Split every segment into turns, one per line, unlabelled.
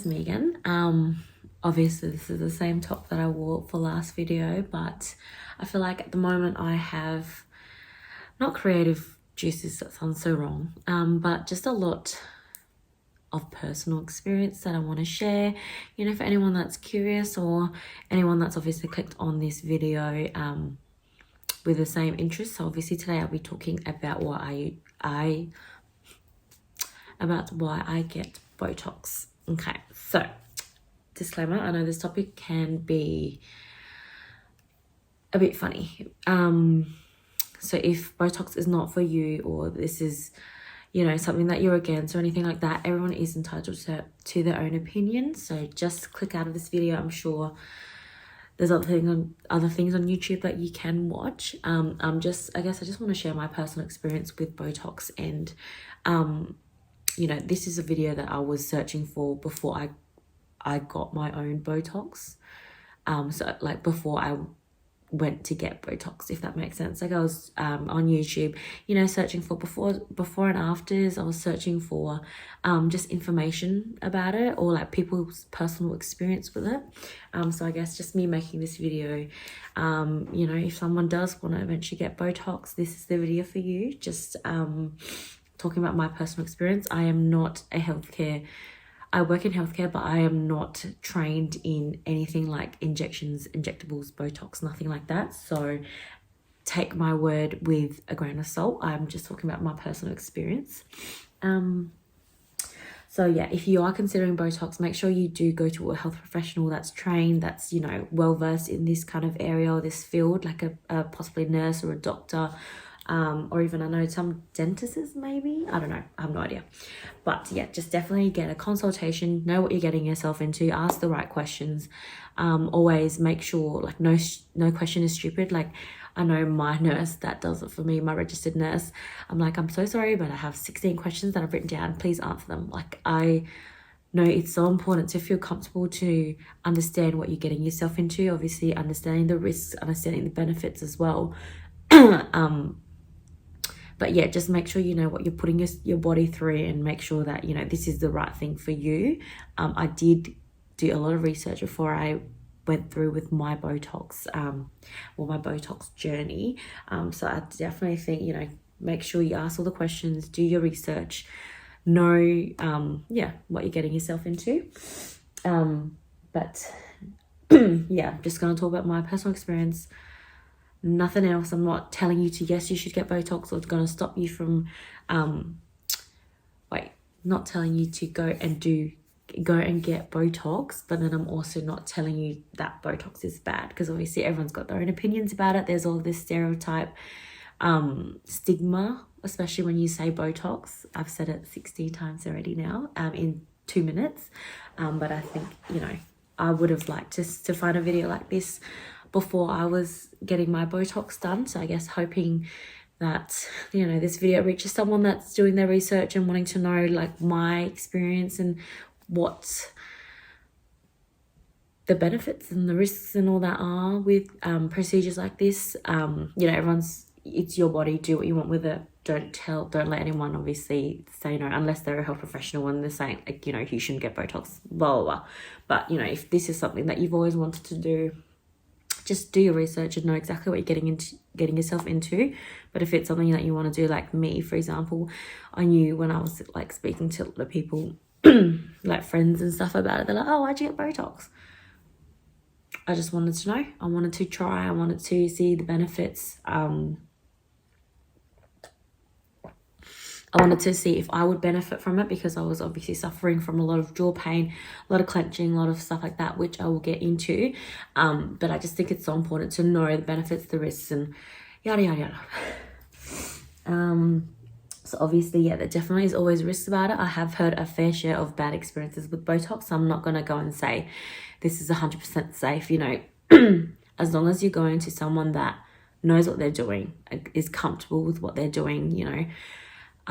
it's me again. Obviously this is the same top that I wore for last video, but I feel like at the moment I have not creative juices, that sounds so wrong, but just a lot of personal experience that I want to share, you know, for anyone that's curious or anyone that's obviously clicked on this video with the same interest. So obviously today I'll be talking about why I get Botox. Okay, so disclaimer, I know this topic can be a bit funny. So if Botox is not for you, or this is, you know, something that you're against or anything like that, everyone is entitled to their own opinion. So just click out of this video. I'm sure there's other things on YouTube that you can watch. I guess I just want to share my personal experience with Botox, and you know, this is a video that I was searching for before I got my own Botox. So like before I went to get Botox, if that makes sense. Like I was on YouTube, you know, searching for before and afters. I was searching for just information about it, or like people's personal experience with it. So I guess just me making this video, you know, if someone does want to eventually get Botox, this is the video for you. Just talking about my personal experience. I am not I work in healthcare, but I am not trained in anything like injections, injectables, Botox, nothing like that. So take my word with a grain of salt. I'm just talking about my personal experience. So yeah, if you are considering Botox, make sure you do go to a health professional that's trained, that's, you know, well-versed in this kind of area or this field, like a possibly nurse or a doctor, or even I know some dentists maybe, I don't know, I have no idea. But yeah, just definitely get a consultation, know what you're getting yourself into, ask the right questions. Always make sure like no question is stupid. Like I know my nurse that does it for me, my registered nurse, I'm like, I'm so sorry, but I have 16 questions that I've written down, please answer them. Like I know it's so important to feel comfortable to understand what you're getting yourself into, obviously understanding the risks, understanding the benefits as well. But yeah, just make sure you know what you're putting your body through, and make sure that, you know, this is the right thing for you. I did do a lot of research before I went through with my Botox, my Botox journey. So I definitely think, you know, make sure you ask all the questions, do your research, know, what you're getting yourself into. But yeah, I'm just going to talk about my personal experience. Nothing else. I'm not telling you to, yes, you should get Botox, or it's going to stop you from, not telling you to go and get Botox, but then I'm also not telling you that Botox is bad, because obviously everyone's got their own opinions about it. There's all this stereotype, stigma, especially when you say Botox. I've said it 60 times already now, in 2 minutes. But I think, you know, I would have liked to find a video like this before I was getting my Botox done. So I guess hoping that, you know, this video reaches someone that's doing their research and wanting to know like my experience and what the benefits and the risks and all that are with procedures like this. You know, it's your body, do what you want with it. Don't let anyone obviously say no, unless they're a health professional and they're saying, like, you know, you shouldn't get Botox, blah, blah, blah. But, you know, if this is something that you've always wanted to do, just do your research and know exactly what you're getting yourself into. But if it's something that you want to do, like me, for example, I knew when I was like speaking to the people, like friends and stuff about it, they're like, oh, why'd you get Botox? I just wanted to know. I wanted to try. I wanted to see the benefits. I wanted to see if I would benefit from it, because I was obviously suffering from a lot of jaw pain, a lot of clenching, a lot of stuff like that, which I will get into. But I just think it's so important to know the benefits, the risks, and yada, yada, yada. So obviously, yeah, there definitely is always risks about it. I have heard a fair share of bad experiences with Botox. So I'm not going to go and say this is 100% safe, you know. As long as you're going to someone that knows what they're doing, is comfortable with what they're doing, you know.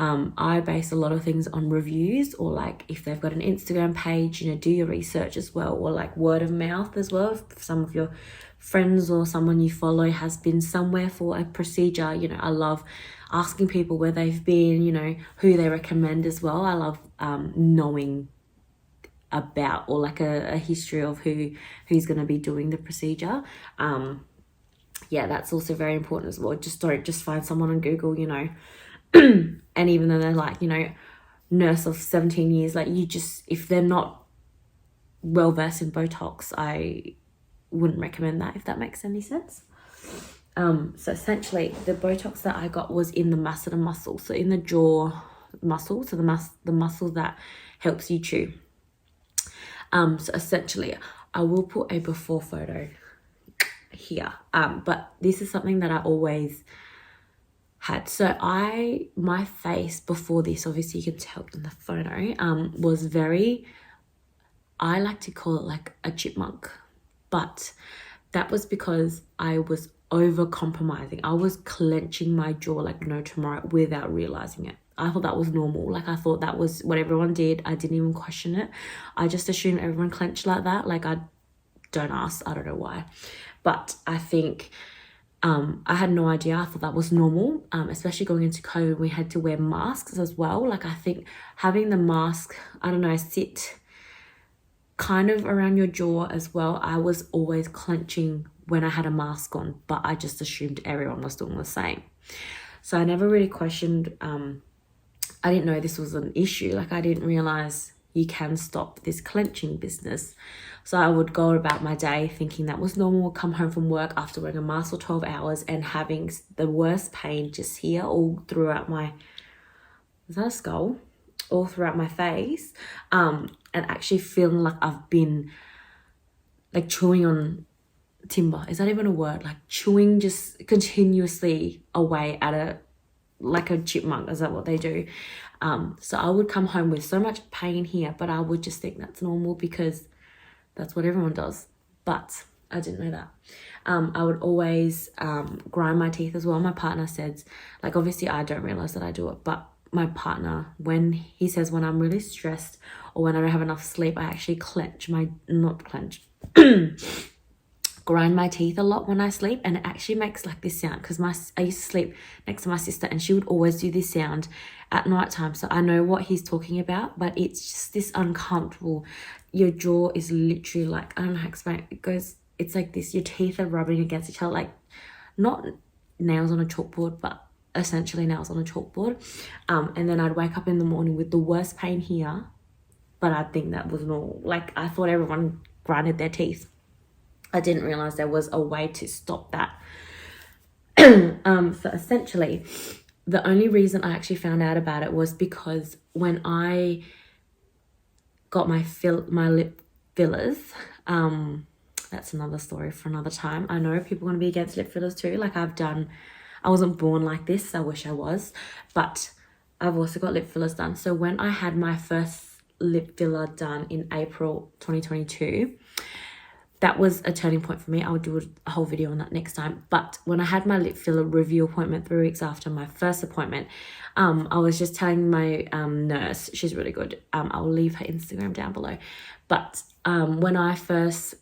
I base a lot of things on reviews, or like if they've got an Instagram page, you know, do your research as well, or like word of mouth as well. If some of your friends or someone you follow has been somewhere for a procedure, you know, I love asking people where they've been, you know, who they recommend as well. I love knowing about, or like a history of who's going to be doing the procedure. Yeah, that's also very important as well. Just don't just find someone on Google, you know, and even though they're like, you know, nurse of 17 years, like you just, if they're not well versed in Botox, I wouldn't recommend that, if that makes any sense. So essentially the Botox that I got was in the masseter muscle, so in the jaw muscle, so the muscle that helps you chew. So essentially I will put a before photo here, but this is something that I always had. So my face before this, obviously you can tell in the photo, was very, I like to call it like a chipmunk, but that was because I was over compromising. I was clenching my jaw like no tomorrow without realizing it. I thought that was normal. Like I thought that was what everyone did. I didn't even question it. I just assumed everyone clenched like that. Like I don't ask, I don't know why. But I think I had no idea. I thought that was normal, especially going into COVID. We had to wear masks as well. Like I think having the mask, I don't know, sit kind of around your jaw as well. I was always clenching when I had a mask on, but I just assumed everyone was doing the same. So I never really questioned, I didn't know this was an issue. Like I didn't realize you can stop this clenching business. So I would go about my day thinking that was normal, come home from work after wearing a mask for 12 hours and having the worst pain just here all throughout my, is that a skull? All throughout my face, and actually feeling like I've been like chewing on timber. Is that even a word? Like chewing just continuously away at a, like a chipmunk. Is that what they do? So I would come home with so much pain here, but I would just think that's normal because that's what everyone does. But I didn't know that. I would always grind my teeth as well. My partner says, like obviously I don't realize that I do it, but my partner, when he says when I'm really stressed or when I don't have enough sleep, I actually grind my teeth a lot when I sleep, and it actually makes like this sound because I used to sleep next to my sister and she would always do this sound at night time. So I know what he's talking about, but it's just this uncomfortable. Your jaw is literally like, I don't know how to explain it. It's like this, your teeth are rubbing against each other, like not nails on a chalkboard, but essentially nails on a chalkboard. And then I'd wake up in the morning with the worst pain here, but I think that was normal. Like I thought everyone grinded their teeth. I didn't realize there was a way to stop that. So essentially the only reason I actually found out about it was because when I got my lip fillers, that's another story for another time. I know people are going to be against lip fillers too. Like I wasn't born like this. I wish I was, but I've also got lip fillers done. So when I had my first lip filler done in April 2022, that was a turning point for me. I would do a whole video on that next time. But when I had my lip filler review appointment 3 weeks after my first appointment, I was just telling my nurse, she's really good. I'll leave her Instagram down below. But when I first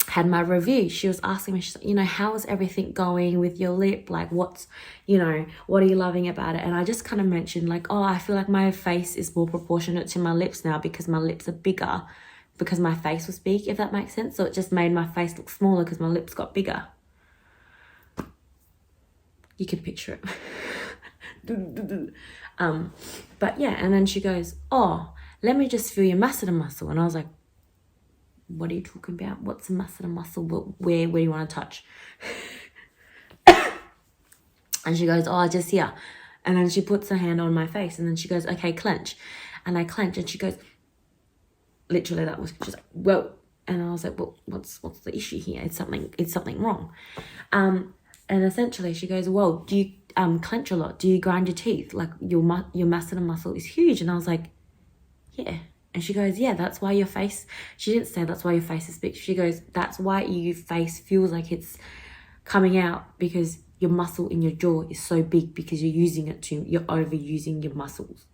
had my review, she was asking me, she's like, you know, how is everything going with your lip? Like what are you loving about it? And I just kind of mentioned like, oh, I feel like my face is more proportionate to my lips now because my lips are bigger because my face was big, if that makes sense. So it just made my face look smaller because my lips got bigger. You can picture it. But yeah, and then she goes, oh, let me just feel your masseter muscle. And I was like, what are you talking about? What's a masseter muscle? Where do you want to touch? And she goes, oh, just here. And then she puts her hand on my face and then she goes, okay, clench. And I clench and she goes, literally that was, she's like, whoa. And I was like, well, what's the issue here? It's something wrong. And essentially she goes, well, do you clench a lot? Do you grind your teeth? Like your masseter muscle is huge. And I was like, yeah. And she goes, yeah, that's why your face, she didn't say that's why your face is big. She goes, that's why your face feels like it's coming out because your muscle in your jaw is so big because you're overusing your muscles,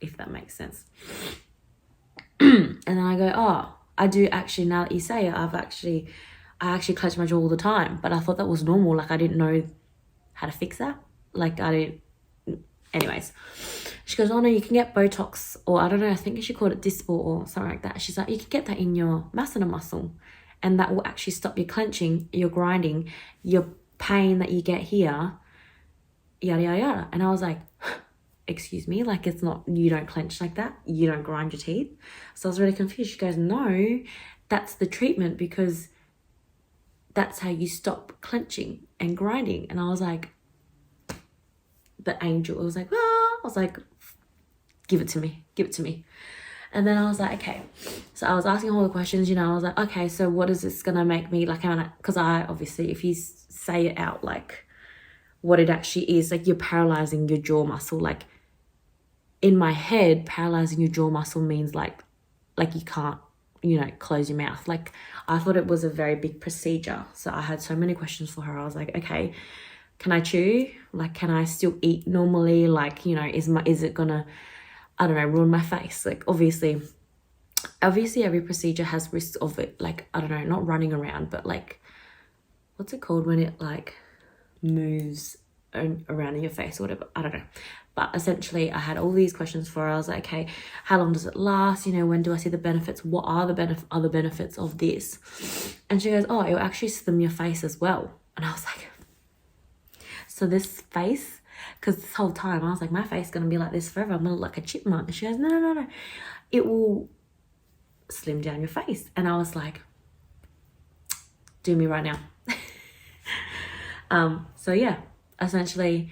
if that makes sense. And then I go, oh, I do actually, now that you say it, I actually clench my jaw all the time, but I thought that was normal. Like I didn't know how to fix that. Like I Anyways, she goes, oh no, you can get Botox, or I don't know, I think she called it Dysport or something like that. She's like, you can get that in your masseter muscle, and that will actually stop your clenching, your grinding, your pain that you get here, yada, yada, yada. And I was like, excuse me, like it's not, you don't clench like that, you don't grind your teeth. So I was really confused. She goes, no, that's the treatment, because that's how you stop clenching and grinding. And I was like, the angel, I was like, ah, I was like, give it to me, give it to me. And then I was like, okay. So I was asking all the questions, you know, I was like, okay, so what is this gonna make me, like, because I obviously, if you say it out, like what it actually is, like you're paralyzing your jaw muscle. Like in my head, paralyzing your jaw muscle means like you can't, you know, close your mouth. Like I thought it was a very big procedure. So I had so many questions for her. I was like, okay, can I chew? Like, can I still eat normally? Like, you know, is it gonna, I don't know, ruin my face? Like obviously every procedure has risks of it. Like, I don't know, not running around, but like, what's it called when it like moves around in your face or whatever? I don't know. But essentially I had all these questions for her. I was like, okay, how long does it last? You know, when do I see the benefits? What are the other benefits of this? And she goes, oh, it'll actually slim your face as well. And I was like, so this face, because this whole time I was like, my face is going to be like this forever. I'm going to look like a chipmunk. And she goes, no. It will slim down your face. And I was like, do me right now. So yeah, essentially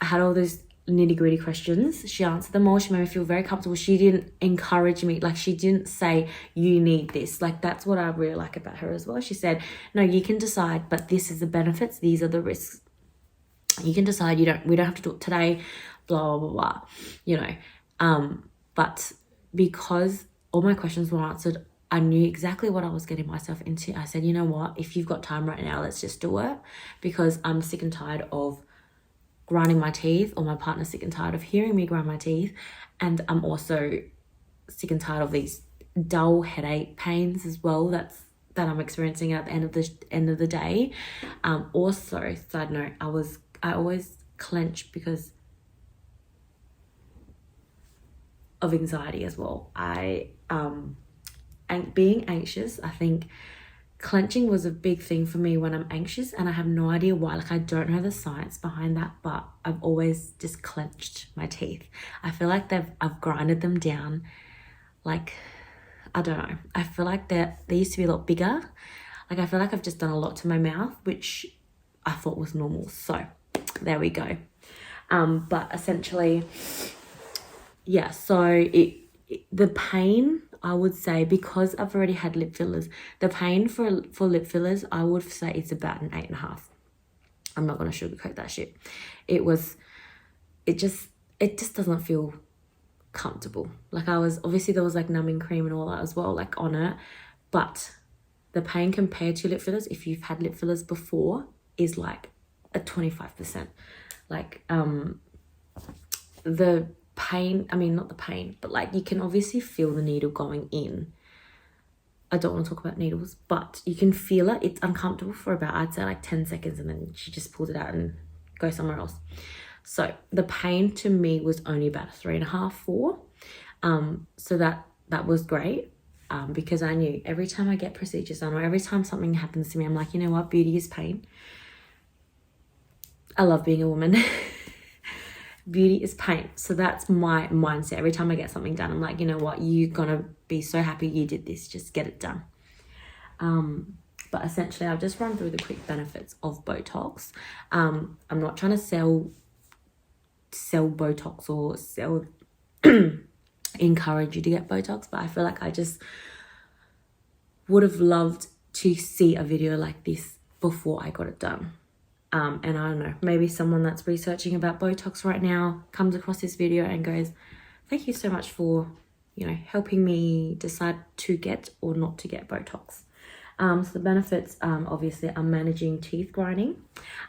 I had all those nitty-gritty questions. She answered them all. She made me feel very comfortable. She didn't encourage me. Like she didn't say, you need this. Like that's what I really like about her as well. She said, no, you can decide, but this is the benefits. These are the risks. You can decide. We don't have to do it today, blah, blah, blah, blah, you know. But because all my questions were answered, I knew exactly what I was getting myself into. I said, you know what, if you've got time right now, let's just do it, because I'm sick and tired of grinding my teeth, or my partner's sick and tired of hearing me grind my teeth. And I'm also sick and tired of these dull headache pains as well that I'm experiencing at the end of the day. Also, side note, I always clench because of anxiety as well. Being anxious, I think clenching was a big thing for me when I'm anxious, and I have no idea why. Like I don't know the science behind that, but I've always just clenched my teeth. I feel like I've grinded them down. Like, I don't know. I feel like they used to be a lot bigger. Like I feel like I've just done a lot to my mouth, which I thought was normal. So there we go. But essentially, yeah, so the pain, I would say, because I've already had lip fillers, the pain for lip fillers, I would say it's about an 8.5. I'm not going to sugarcoat that shit. It just doesn't feel comfortable. Like obviously there was like numbing cream and all that as well, like on it, but the pain compared to lip fillers, if you've had lip fillers before, is like a 25%. Like, the pain, I mean, not the pain, but like you can obviously feel the needle going in. I don't want to talk about needles, but you can feel it. It's uncomfortable for about, I'd say like 10 seconds, and then she just pulls it out and goes somewhere else. So the pain to me was only about 3.5, 4. So that was great. Because I knew every time I get procedures done, or every time something happens to me, I'm like, you know what, beauty is pain. I love being a woman. Beauty is pain. So that's my mindset. Every time I get something done, I'm like, you know what, you're gonna be so happy you did this, just get it done. But essentially I'll just run through the quick benefits of Botox. I'm not trying to sell Botox or encourage you to get Botox, but I feel like I just would have loved to see a video like this before I got it done. And I don't know, maybe someone that's researching about Botox right now comes across this video and goes, thank you so much for, you know, helping me decide to get or not to get Botox. So the benefits, obviously, I'm managing teeth grinding.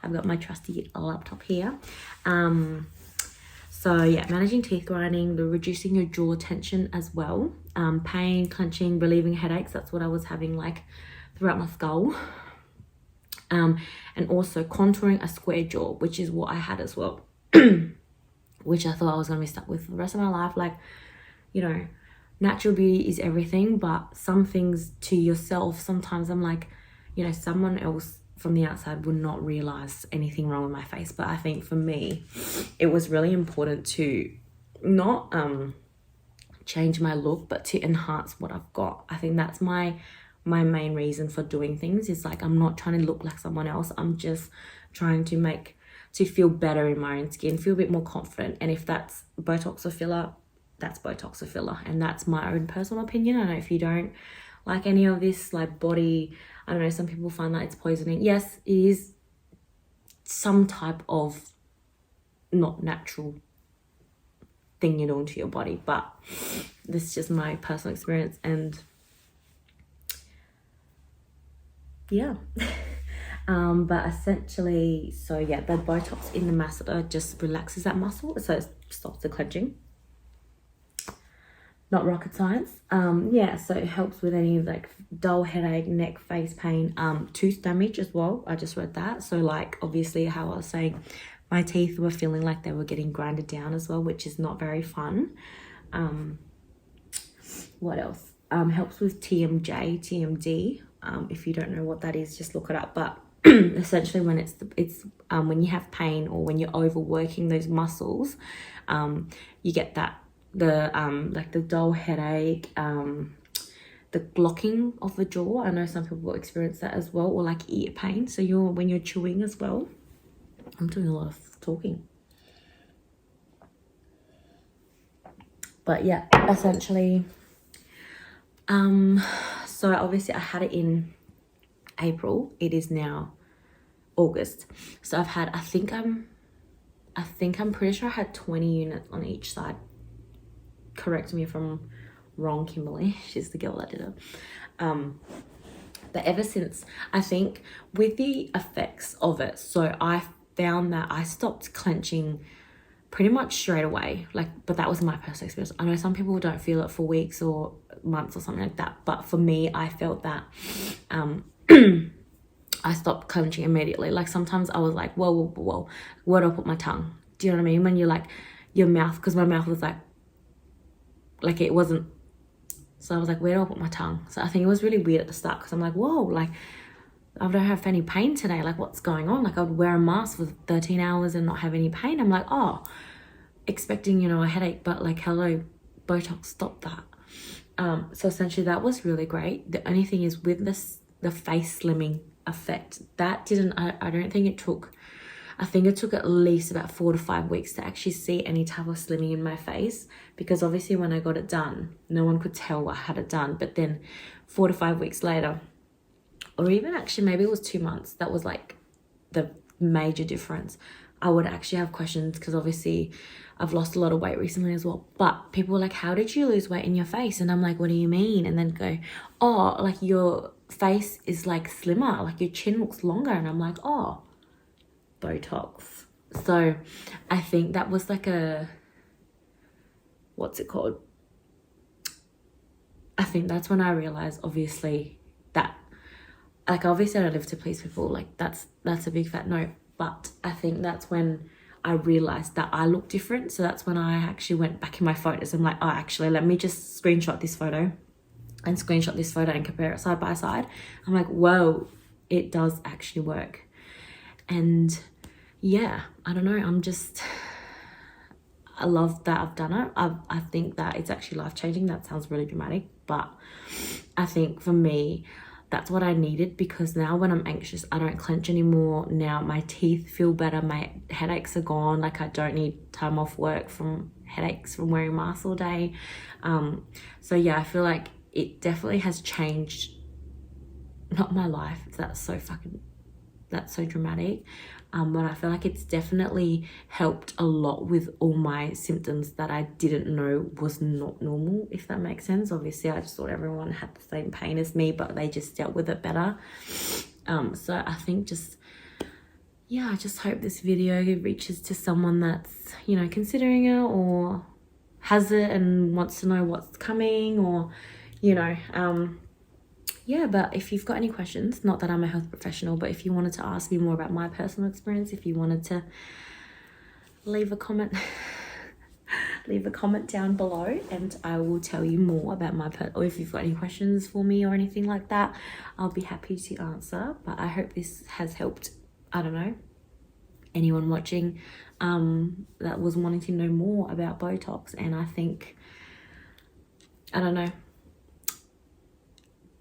I've got my trusty laptop here. So yeah, managing teeth grinding, the reducing your jaw tension as well. Pain, clenching, relieving headaches. That's what I was having like throughout my skull. And also contouring a square jaw, which is what I had as well. which I thought I was going to be stuck with for the rest of my life. Like, you know, natural beauty is everything, but some things to yourself, sometimes I'm like, you know, someone else from the outside would not realize anything wrong with my face. But I think for me, it was really important to not change my look, but to enhance what I've got. I think that's my main reason for doing things. Is like, I'm not trying to look like someone else. I'm just trying to feel better in my own skin, feel a bit more confident. And if that's Botox or filler, that's Botox or filler. And that's my own personal opinion. I know if you don't like any of this, like body, I don't know, some people find that it's poisoning. Yes, it is some type of not natural thing you're doing to your body, but this is just my personal experience. And yeah. But essentially, so yeah, the Botox in the masseter just relaxes that muscle, so it stops the clenching. Not rocket science. Yeah, so it helps with any like dull headache, neck, face pain, tooth damage as well. I just read that. So like, obviously, how I was saying, my teeth were feeling like they were getting grinded down as well, which is not very fun. What else? Helps with TMD. If you don't know what that is, just look it up. But essentially, when it's when you have pain or when you're overworking those muscles, you get that like the dull headache, the blocking of the jaw. I know some people experience that as well, or like ear pain. So when you're chewing as well. I'm doing a lot of talking. But yeah, essentially, so obviously I had it in April. It is now August. So I've had, I think I'm pretty sure I had 20 units on each side. Correct me if I'm wrong, Kimberly. She's the girl that did it. But ever since, I think with the effects of it, so I found that I stopped clenching pretty much straight away. Like, but that was my personal experience. I know some people don't feel it for weeks or months or something like that. But for me, I felt that I stopped clenching immediately. Like sometimes I was like, whoa, where do I put my tongue? Do you know what I mean? When you're like, your mouth, because my mouth was like it wasn't. So I was like, where do I put my tongue? So I think it was really weird at the start because I'm like, whoa, like I don't have any pain today. Like what's going on? Like I would wear a mask for 13 hours and not have any pain. I'm like, oh, expecting, you know, a headache, but like, hello, Botox stopped that. So essentially that was really great. The only thing is with the face slimming effect, that didn't, I don't think it took, I think it took at least about 4 to 5 weeks to actually see any type of slimming in my face, because obviously when I got it done, no one could tell I had it done. But then 4 to 5 weeks later, or even actually maybe it was 2 months, that was like the major difference. I would actually have questions because obviously I've lost a lot of weight recently as well. But people were like, how did you lose weight in your face? And I'm like, what do you mean? And then go, oh, like your face is like slimmer, like your chin looks longer. And I'm like, oh, Botox. So I think that was like a, what's it called? I think that's when I realized, obviously, that like obviously I don't live to please people, like that's a big fat no. But I think that's when I realized that I look different. So that's when I actually went back in my photos. I'm like, oh, actually, let me just screenshot this photo and screenshot this photo and compare it side by side. I'm like, whoa, it does actually work. And yeah, I don't know, I love that I've done it. I think that it's actually life-changing. That sounds really dramatic, but I think for me, that's what I needed, because now when I'm anxious, I don't clench anymore. Now my teeth feel better. My headaches are gone. Like I don't need time off work from headaches from wearing masks all day. So yeah, I feel like it definitely has changed, not my life. That's so dramatic. But I feel like it's definitely helped a lot with all my symptoms that I didn't know was not normal, if that makes sense. Obviously, I just thought everyone had the same pain as me, but they just dealt with it better. So I think I just hope this video reaches to someone that's, you know, considering it or has it and wants to know what's coming, or, you know, yeah, but if you've got any questions, not that I'm a health professional, but if you wanted to ask me more about my personal experience, if you wanted to leave a comment leave a comment down below and I will tell you more about my or if you've got any questions for me or anything like that, I'll be happy to answer. But I hope this has helped, I don't know, anyone watching that was wanting to know more about Botox. And I think, I don't know,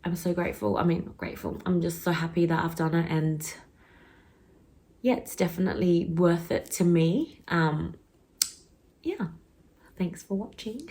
I'm so grateful. I mean, not grateful. I'm just so happy that I've done it, and yeah, it's definitely worth it to me. Yeah, thanks for watching.